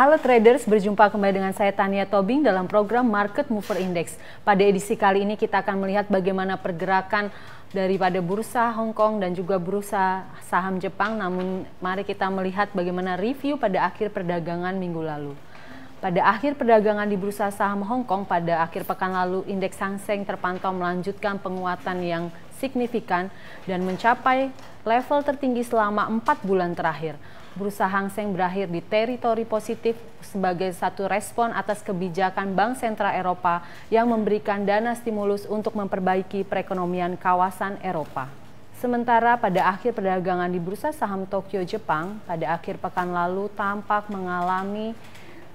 Halo traders, berjumpa kembali dengan saya Tania Tobing dalam program Market Mover Index. Pada edisi kali ini kita akan melihat bagaimana pergerakan daripada bursa Hong Kong dan juga bursa saham Jepang. Namun mari kita melihat bagaimana review pada akhir perdagangan minggu lalu. Pada akhir perdagangan di bursa saham Hong Kong pada akhir pekan lalu, indeks Hang Seng terpantau melanjutkan penguatan yang signifikan dan mencapai level tertinggi selama 4 bulan terakhir. Bursa Hang Seng berakhir di teritori positif sebagai satu respon atas kebijakan Bank Sentral Eropa yang memberikan dana stimulus untuk memperbaiki perekonomian kawasan Eropa. Sementara pada akhir perdagangan di bursa saham Tokyo, Jepang, pada akhir pekan lalu tampak mengalami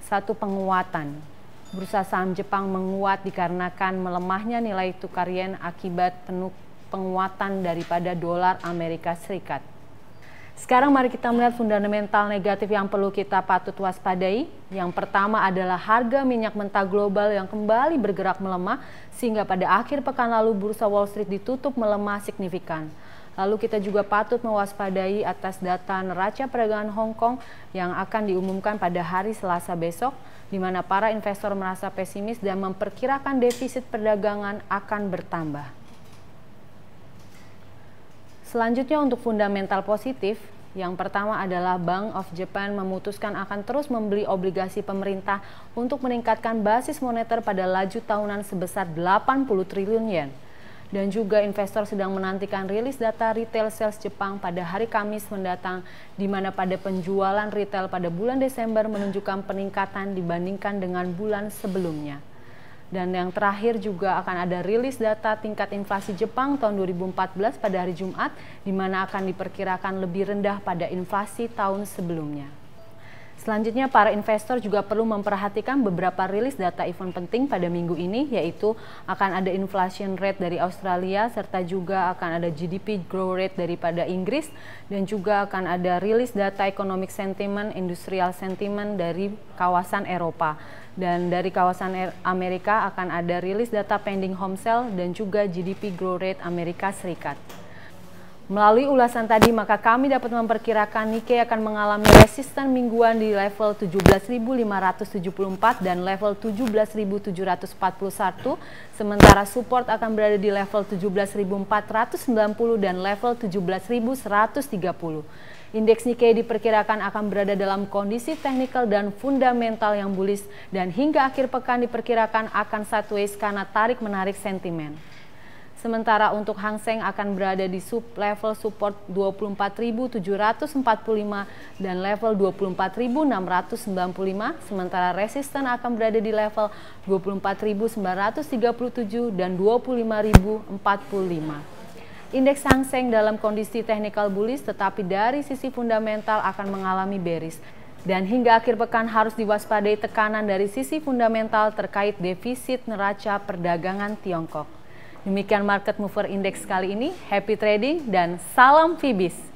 satu penguatan. Bursa saham Jepang menguat dikarenakan melemahnya nilai tukar yen akibat penguatan daripada dolar Amerika Serikat. Sekarang mari kita melihat fundamental negatif yang perlu kita patut waspadai. Yang pertama adalah harga minyak mentah global yang kembali bergerak melemah sehingga pada akhir pekan lalu bursa Wall Street ditutup melemah signifikan. Lalu kita juga patut mewaspadai atas data neraca perdagangan Hong Kong yang akan diumumkan pada hari Selasa besok, di mana para investor merasa pesimis dan memperkirakan defisit perdagangan akan bertambah. Selanjutnya untuk fundamental positif, yang pertama adalah Bank of Japan memutuskan akan terus membeli obligasi pemerintah untuk meningkatkan basis moneter pada laju tahunan sebesar 80 triliun yen. Dan juga investor sedang menantikan rilis data retail sales Jepang pada hari Kamis mendatang, di mana pada penjualan retail pada bulan Desember menunjukkan peningkatan dibandingkan dengan bulan sebelumnya. Dan yang terakhir juga akan ada rilis data tingkat inflasi Jepang tahun 2014 pada hari Jumat, di mana akan diperkirakan lebih rendah pada inflasi tahun sebelumnya. Selanjutnya, para investor juga perlu memperhatikan beberapa rilis data event penting pada minggu ini, yaitu akan ada inflation rate dari Australia, serta juga akan ada GDP growth rate daripada Inggris, dan juga akan ada rilis data economic sentiment, industrial sentiment dari kawasan Eropa. Dan dari kawasan Amerika akan ada rilis data pending home sale dan juga GDP growth rate Amerika Serikat. Melalui ulasan tadi, maka kami dapat memperkirakan Nikkei akan mengalami resisten mingguan di level 17.574 dan level 17.741, sementara support akan berada di level 17.490 dan level 17.130. Indeks Nikkei diperkirakan akan berada dalam kondisi teknikal dan fundamental yang bullish dan hingga akhir pekan diperkirakan akan sideways karena tarik-menarik sentimen. Sementara untuk Hang Seng akan berada di level support 24.745 dan level 24.695, sementara resisten akan berada di level 24.937 dan 25.045. Indeks Hang Seng dalam kondisi technical bullish, tetapi dari sisi fundamental akan mengalami bearish. Dan hingga akhir pekan harus diwaspadai tekanan dari sisi fundamental terkait defisit neraca perdagangan Tiongkok. Demikian Market Mover Index kali ini. Happy trading dan salam Fibis!